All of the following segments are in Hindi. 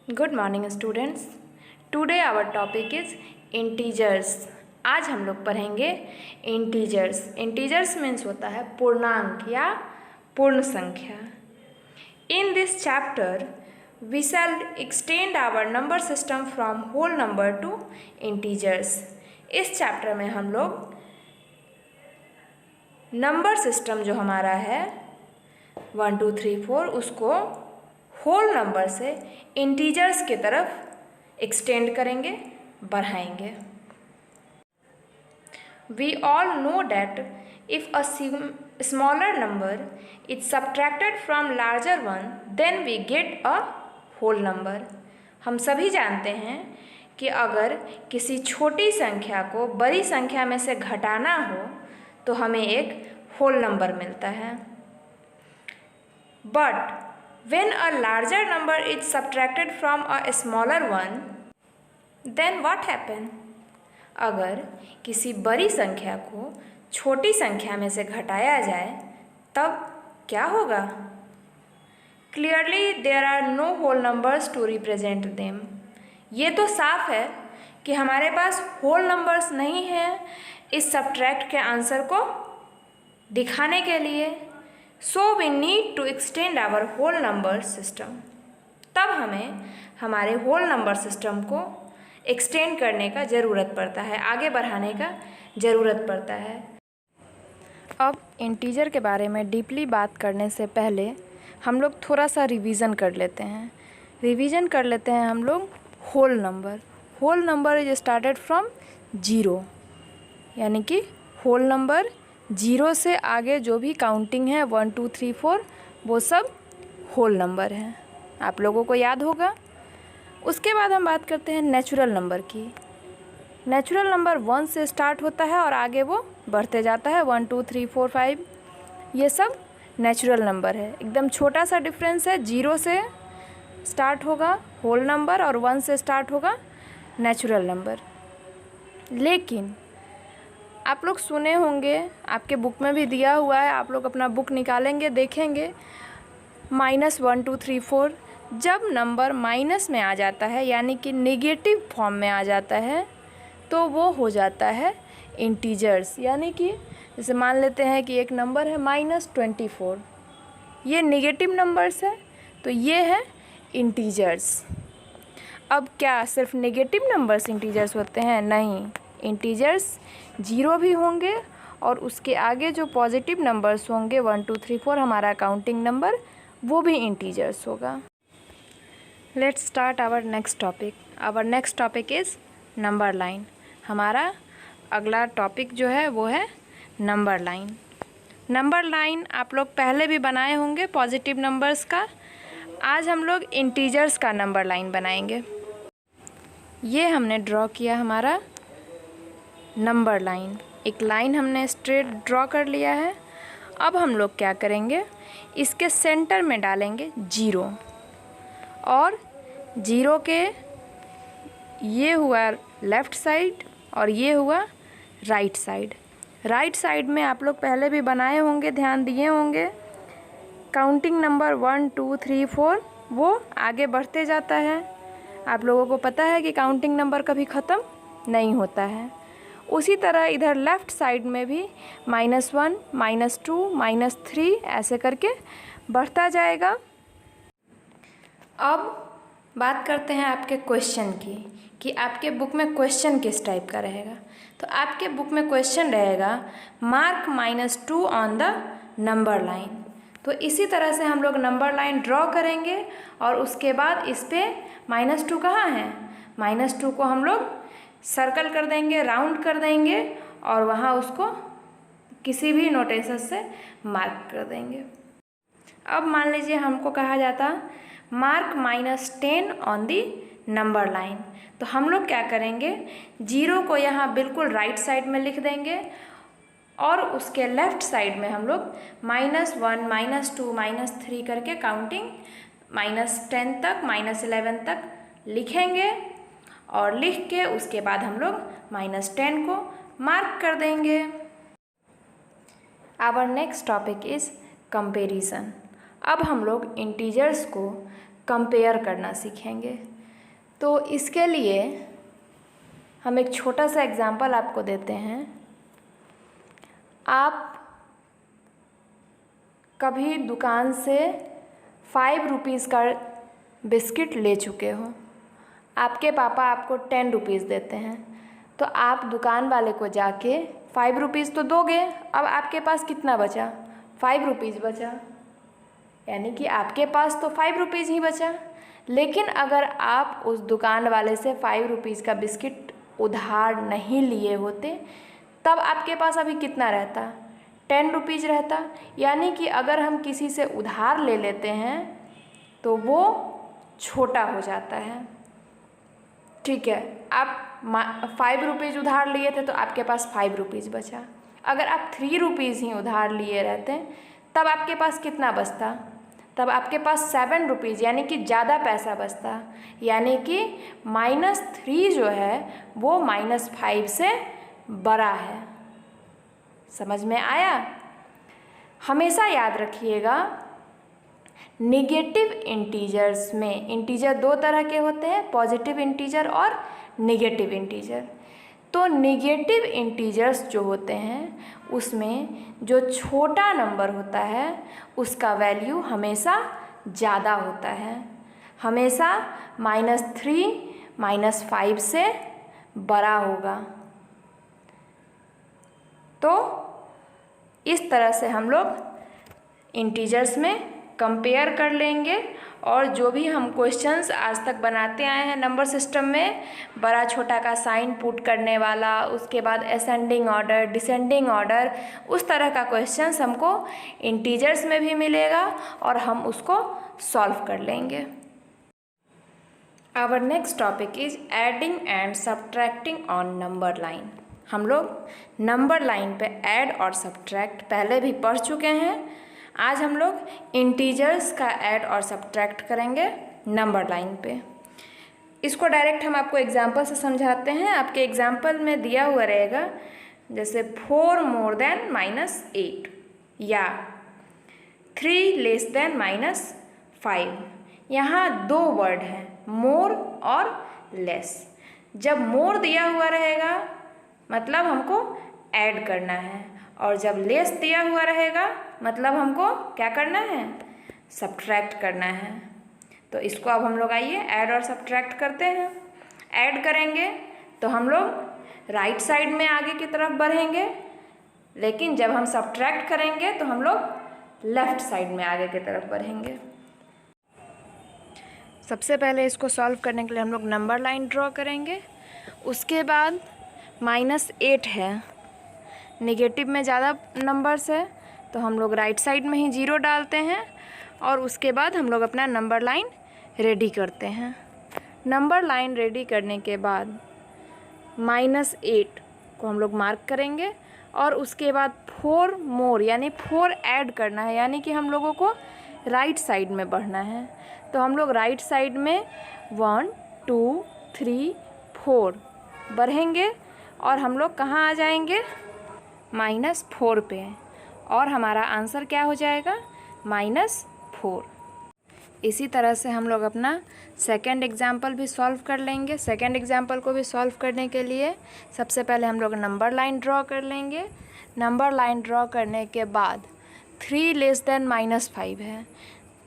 Good morning students. Today our topic is integers. आज हम लोग पढ़ेंगे इंटीजर्स। इंटीजर्स मीन्स होता है पूर्णांक या पूर्ण संख्या। In this chapter we shall extend our number system from whole number to integers. इस चैप्टर में हम लोग नंबर सिस्टम जो हमारा है 1 2 3 4 उसको होल नंबर से इंटीजर्स की तरफ एक्सटेंड करेंगे, बढ़ाएंगे। We all know that if a smaller number is subtracted from larger one then we get a whole number. हम सभी जानते हैं कि अगर किसी छोटी संख्या को बड़ी संख्या में से घटाना हो तो हमें एक होल नंबर मिलता है। But when a larger number is subtracted from a smaller one, then what happen? अगर किसी बड़ी संख्या को छोटी संख्या में से घटाया जाए तब क्या होगा? Clearly there are no whole numbers to represent them. ये तो साफ है कि हमारे पास होल नंबर्स नहीं हैं इस सब्ट्रैक्ट के आंसर को दिखाने के लिए। So we need to extend our whole number system. तब हमें हमारे होल नंबर सिस्टम को एक्सटेंड करने का ज़रूरत पड़ता है, आगे बढ़ाने का ज़रूरत पड़ता है। अब इंटीजर के बारे में डीपली बात करने से पहले हम लोग थोड़ा सा रिवीजन कर लेते हैं। रिवीजन कर लेते हैं हम लोग whole number. Whole number is started from zero, यानी कि होल नंबर ज़ीरो से आगे जो भी काउंटिंग है 1 2 3 4 वो सब होल नंबर हैं, आप लोगों को याद होगा। उसके बाद हम बात करते हैं नेचुरल नंबर की। नेचुरल नंबर 1 से स्टार्ट होता है और आगे वो बढ़ते जाता है 1 2 3 4 5। ये सब नेचुरल नंबर है। एकदम छोटा सा डिफरेंस है, 0 से स्टार्ट होगा होल नंबर और 1 से स्टार्ट होगा नेचुरल नंबर। लेकिन आप लोग सुने होंगे, आपके बुक में भी दिया हुआ है, आप लोग अपना बुक निकालेंगे देखेंगे, -1 2 3 4 जब नंबर माइनस में आ जाता है यानी कि नेगेटिव फॉर्म में आ जाता है तो वो हो जाता है इंटीजर्स। यानी कि जैसे मान लेते हैं कि एक नंबर है -24, ये नेगेटिव नंबर्स है तो ये है इंटीजर्स। अब क्या सिर्फ नेगेटिव नंबर्स इंटीजर्स होते हैं? नहीं, इंटीजर्स 0 भी होंगे और उसके आगे जो पॉजिटिव नंबर्स होंगे 1 2 3 4 हमारा काउंटिंग नंबर, वो भी इंटीजर्स होगा। Let's start our next topic. Our next topic is number line. हमारा अगला टॉपिक जो है वो है नंबर लाइन। नंबर लाइन आप लोग पहले भी बनाए होंगे पॉजिटिव नंबर्स का। आज हम लोग इंटीजर्स का नंबर लाइन बनाएंगे। ये हमने ड्रॉ किया हमारा नंबर लाइन। एक लाइन हमने स्ट्रेट ड्रॉ कर लिया है। अब हम लोग क्या करेंगे, इसके सेंटर में डालेंगे 0 और 0 के ये हुआ लेफ़्ट साइड और ये हुआ राइट साइड। राइट साइड में आप लोग पहले भी बनाए होंगे, ध्यान दिए होंगे, काउंटिंग नंबर 1 2 3 4 वो आगे बढ़ते जाता है। आप लोगों को पता है कि काउंटिंग नंबर कभी ख़त्म नहीं होता है। उसी तरह इधर लेफ़्ट साइड में भी -1 -2 -3 ऐसे करके बढ़ता जाएगा। अब बात करते हैं आपके क्वेश्चन की कि आपके बुक में क्वेश्चन किस टाइप का रहेगा। तो आपके बुक में क्वेश्चन रहेगा mark -2 on the number line. तो इसी तरह से हम लोग नंबर लाइन ड्रॉ करेंगे और उसके बाद इस पर -2 कहाँ है, -2 को हम लोग सर्कल कर देंगे, राउंड कर देंगे और वहाँ उसको किसी भी नोटेशन से मार्क कर देंगे। अब मान लीजिए हमको कहा जाता mark -10 on the number line. तो हम लोग क्या करेंगे, 0 को यहाँ बिल्कुल राइट साइड में लिख देंगे और उसके लेफ़्ट साइड में हम लोग -1 -2 -3 करके काउंटिंग -10 तक -11 तक लिखेंगे और लिख के उसके बाद हम लोग -10 को मार्क कर देंगे। Our next topic is comparison. अब हम लोग इंटीजर्स को कंपेयर करना सीखेंगे। तो इसके लिए हम एक छोटा सा एग्जाम्पल आपको देते हैं। आप कभी दुकान से 5 रुपीज़ का बिस्किट ले चुके हो, आपके पापा आपको 10 रुपीज़ देते हैं, तो आप दुकान वाले को जाके 5 रुपीज़ तो दोगे। अब आपके पास कितना बचा? 5 रुपीज़ बचा, यानी कि आपके पास तो 5 रुपीज़ ही बचा। लेकिन अगर आप उस दुकान वाले से 5 रुपीज़ का बिस्किट उधार नहीं लिए होते, तब आपके पास अभी कितना रहता? 10 रुपीज़ रहता। यानी कि अगर हम किसी से उधार ले लेते हैं तो वो छोटा हो जाता है। ठीक है, आप 5 रुपीज़ उधार लिए थे तो आपके पास 5 रुपीज़ बचा। अगर आप 3 रुपीज़ ही उधार लिए रहते तब आपके पास कितना बचता? तब आपके पास 7 रुपीज़, यानी कि ज़्यादा पैसा बचता। यानी कि -3 जो है वो -5 से बड़ा है। समझ में आया? हमेशा याद रखिएगा, निगेटिव इंटीजर्स में, इंटीजर 2 तरह के होते हैं, पॉजिटिव इंटीजर और निगेटिव इंटीजर। तो निगेटिव इंटीजर्स जो होते हैं उसमें जो छोटा नंबर होता है उसका वैल्यू हमेशा ज़्यादा होता है, हमेशा -3 -5 से बड़ा होगा। तो इस तरह से हम लोग इंटीजर्स में कंपेयर कर लेंगे। और जो भी हम क्वेश्चंस आज तक बनाते आए हैं नंबर सिस्टम में, बड़ा छोटा का साइन पुट करने वाला, उसके बाद असेंडिंग ऑर्डर, डिसेंडिंग ऑर्डर, उस तरह का क्वेश्चंस हमको इंटीजर्स में भी मिलेगा और हम उसको सॉल्व कर लेंगे। Our next topic is adding and subtracting on number line. हम लोग नंबर लाइन पे ऐड और सब्ट्रैक्ट पहले भी पढ़ चुके हैं। आज हम लोग इंटीजर्स का ऐड और सब्ट्रैक्ट करेंगे नंबर लाइन पे। इसको डायरेक्ट हम आपको एग्जांपल से समझाते हैं। आपके एग्जांपल में दिया हुआ रहेगा जैसे 4 मोर देन -8 या 3 लेस देन -5। यहाँ 2 वर्ड हैं, मोर और लेस। जब मोर दिया हुआ रहेगा मतलब हमको ऐड करना है, और जब लेस दिया हुआ रहेगा मतलब हमको क्या करना है? सब्ट्रैक्ट करना है। तो इसको अब हम लोग आइए ऐड और सब्ट्रैक्ट करते हैं। ऐड करेंगे तो हम लोग राइट साइड में आगे की तरफ बढ़ेंगे, लेकिन जब हम सब्ट्रैक्ट करेंगे तो हम लोग लेफ्ट साइड में आगे की तरफ बढ़ेंगे। सबसे पहले इसको सॉल्व करने के लिए हम लोग नंबर लाइन ड्रॉ करेंगे। उसके बाद -8 है, नेगेटिव में ज़्यादा नंबर्स है तो हम लोग राइट साइड में ही 0 डालते हैं और उसके बाद हम लोग अपना नंबर लाइन रेडी करते हैं। नंबर लाइन रेडी करने के बाद -8 को हम लोग मार्क करेंगे और उसके बाद 4 मोर यानी 4 ऐड करना है, यानी कि हम लोगों को राइट साइड में बढ़ना है। तो हम लोग राइट साइड में 1 2 3 4 बढ़ेंगे और हम लोग कहाँ आ जाएंगे? -4 पे, और हमारा आंसर क्या हो जाएगा? -4। इसी तरह से हम लोग अपना सेकंड एग्जाम्पल भी सॉल्व कर लेंगे। सेकंड एग्जाम्पल को भी सॉल्व करने के लिए सबसे पहले हम लोग नंबर लाइन ड्रॉ कर लेंगे। नंबर लाइन ड्रॉ करने के बाद 3 लेस देन -5 है,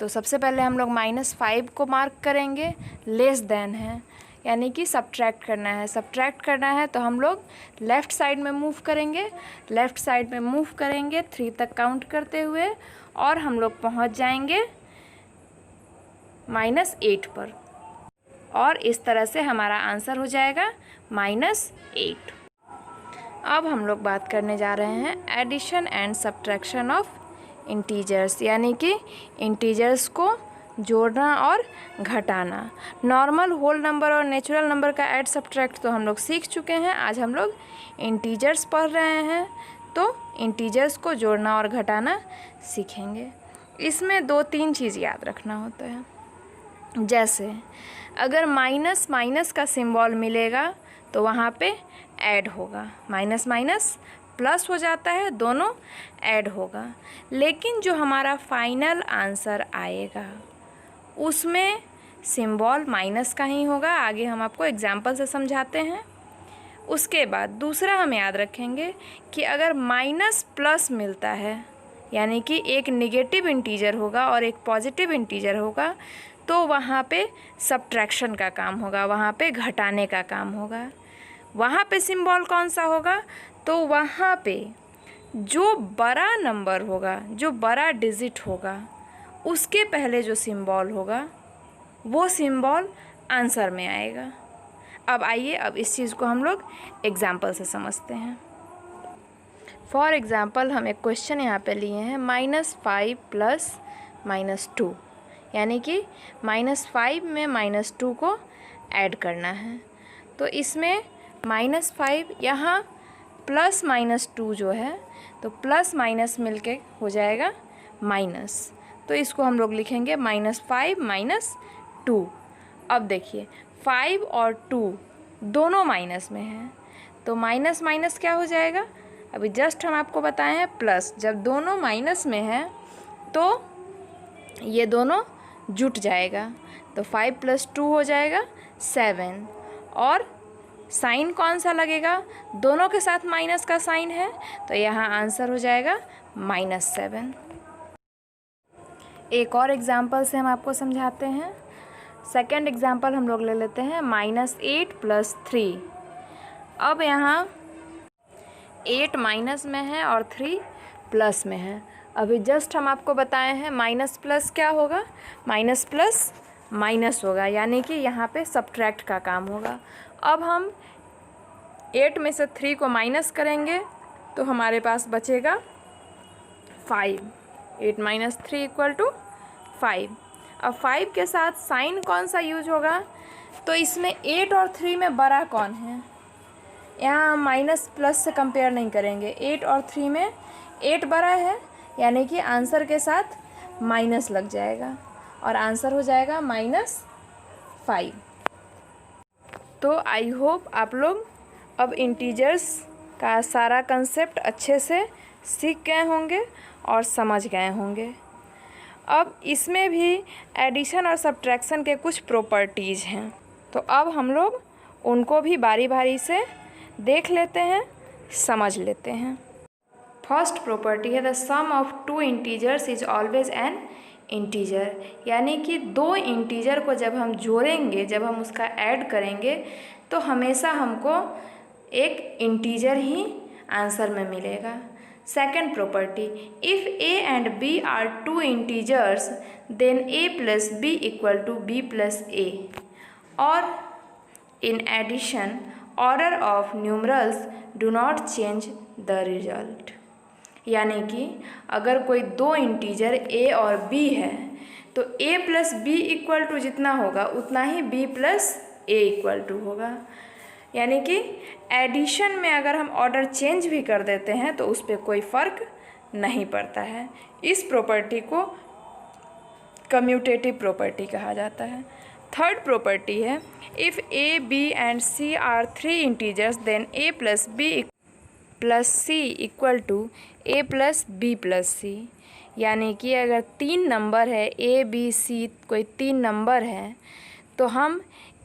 तो सबसे पहले हम लोग -5 को मार्क करेंगे। लेस देन है यानी कि सब्ट्रैक्ट करना है। सब्ट्रैक्ट करना है तो हम लोग लेफ़्ट साइड में मूव करेंगे। लेफ़्ट साइड में मूव करेंगे 3 तक काउंट करते हुए, और हम लोग पहुंच जाएंगे -8 पर, और इस तरह से हमारा आंसर हो जाएगा -8। अब हम लोग बात करने जा रहे हैं addition and subtraction of integers, यानी कि इंटीजर्स को जोड़ना और घटाना। नॉर्मल, होल नंबर और नेचुरल नंबर का ऐड सब्ट्रैक्ट तो हम लोग सीख चुके हैं। आज हम लोग इंटीजर्स पढ़ रहे हैं, तो इंटीजर्स को जोड़ना और घटाना सीखेंगे। इसमें 2-3 चीज़ याद रखना होता है। जैसे अगर माइनस का सिंबल मिलेगा तो वहाँ पे ऐड होगा, माइनस प्लस हो जाता है, दोनों ऐड होगा। लेकिन जो हमारा फाइनल आंसर आएगा उसमें सिंबल माइनस का ही होगा। आगे हम आपको एग्जाम्पल से समझाते हैं। उसके बाद दूसरा हम याद रखेंगे कि अगर माइनस प्लस मिलता है, यानी कि एक नेगेटिव इंटीजर होगा और एक पॉजिटिव इंटीजर होगा, तो वहाँ पे सब्ट्रैक्शन का काम होगा, वहाँ पे घटाने का काम होगा। वहाँ पे सिंबल कौन सा होगा? तो वहाँ पे जो बड़ा नंबर होगा, जो बड़ा डिजिट होगा, उसके पहले जो सिंबल होगा वो सिंबल आंसर में आएगा। अब आइए अब इस चीज़ को हम लोग एग्जाम्पल से समझते हैं। फॉर एग्ज़ाम्पल हम एक क्वेश्चन यहाँ पे लिए हैं -5 प्लस -2, यानी कि -5 में -2 को ऐड करना है। तो इसमें -5 यहाँ प्लस -2 जो है, तो प्लस माइनस मिलके हो जाएगा माइनस। तो इसको हम लोग लिखेंगे -5 - 2। अब देखिए 5 और 2 दोनों माइनस में हैं, तो माइनस माइनस क्या हो जाएगा? अभी जस्ट हम आपको बताए हैं प्लस। जब दोनों माइनस में हैं तो ये दोनों जुट जाएगा, तो 5 + 2 हो जाएगा 7। और साइन कौन सा लगेगा? दोनों के साथ माइनस का साइन है, तो यहाँ आंसर हो जाएगा -7। एक और एग्जाम्पल से हम आपको समझाते हैं। सेकेंड एग्जाम्पल हम लोग ले लेते हैं -8 + 3। अब यहाँ 8 माइनस में है और 3 प्लस में है। अभी जस्ट हम आपको बताए हैं माइनस प्लस क्या होगा? माइनस प्लस माइनस होगा, यानी कि यहाँ पे सब्ट्रैक्ट का काम होगा। अब हम 8 में से 3 को माइनस करेंगे तो हमारे पास बचेगा 5। 8 - 3 = 5। अब 5 के साथ साइन कौन सा यूज होगा? तो इसमें 8 और 3 में बड़ा कौन है? यहाँ हम माइनस प्लस से कंपेयर नहीं करेंगे। 8 और 3 में 8 बड़ा है, यानी कि आंसर के साथ माइनस लग जाएगा और आंसर हो जाएगा -5। तो आई होप आप लोग अब इंटीजर्स का सारा कंसेप्ट अच्छे से सीख गए होंगे और समझ गए होंगे। अब इसमें भी एडिशन और सब्ट्रैक्शन के कुछ प्रॉपर्टीज़ हैं, तो अब हम लोग उनको भी बारी बारी से देख लेते हैं, समझ लेते हैं। फर्स्ट प्रॉपर्टी है the sum of 2 integers is always an integer, यानी कि 2 इंटीजर को जब हम जोड़ेंगे, जब हम उसका ऐड करेंगे, तो हमेशा हमको एक इंटीजर ही आंसर में मिलेगा। Second property, if a and b are 2 integers then a + b = b + a, और in addition order of numerals do not change the result, यानी कि अगर कोई 2 इंटीजर a और b है तो a + b = जितना होगा उतना ही b + a = होगा। यानी कि एडिशन में अगर हम ऑर्डर चेंज भी कर देते हैं तो उस पर कोई फ़र्क नहीं पड़ता है। इस प्रॉपर्टी को कम्यूटेटिव प्रॉपर्टी कहा जाता है। थर्ड प्रॉपर्टी है if a, b and c are 3 integers then a + b + c = a + b + c, यानी कि अगर 3 नंबर है a, b, c, कोई 3 नंबर है, तो हम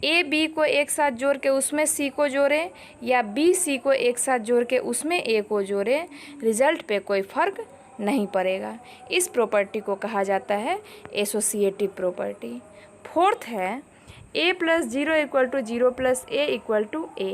ए बी को एक साथ जोड़ के उसमें सी को जोड़ें या बी सी को एक साथ जोड़ के उसमें ए को जोड़ें, रिज़ल्ट पे कोई फ़र्क नहीं पड़ेगा। इस प्रॉपर्टी को कहा जाता है एसोसिएटिव प्रॉपर्टी। फोर्थ है a + 0 = 0 + a = a,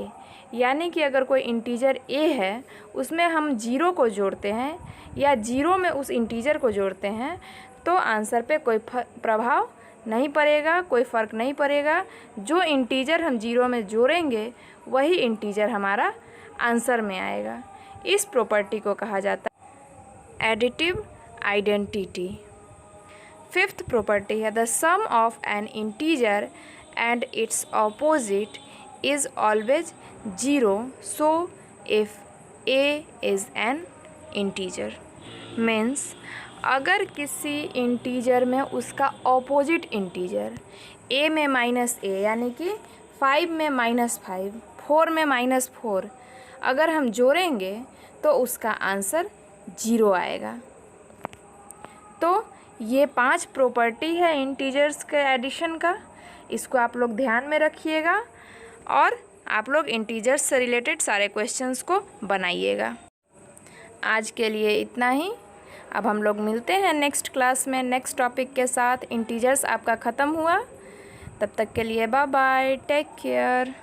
यानी कि अगर कोई इंटीजर a है उसमें हम 0 को जोड़ते हैं या 0 में उस इंटीजर को जोड़ते हैं तो आंसर पे कोई प्रभाव नहीं पड़ेगा, कोई फ़र्क नहीं पड़ेगा। जो इंटीजर हम 0 में जोड़ेंगे वही इंटीजर हमारा आंसर में आएगा। इस प्रॉपर्टी को कहा जाता है एडिटिव आइडेंटिटी। फिफ्थ प्रॉपर्टी है the sum of an integer and its opposite is always 0 so if a is an integer. Means अगर किसी इंटीजर में उसका ऑपोजिट इंटीजर a में -a, यानी कि 5 में -5, 4 में -4 अगर हम जोड़ेंगे तो उसका आंसर 0 आएगा। तो ये 5 प्रॉपर्टी है इंटीजर्स के एडिशन का। इसको आप लोग ध्यान में रखिएगा और आप लोग इंटीजर्स से रिलेटेड सारे क्वेश्चंस को बनाइएगा। आज के लिए इतना ही। अब हम लोग मिलते हैं नेक्स्ट क्लास में नेक्स्ट टॉपिक के साथ। इंटीजर्स आपका ख़त्म हुआ, तब तक के लिए बाय बाय, टेक केयर।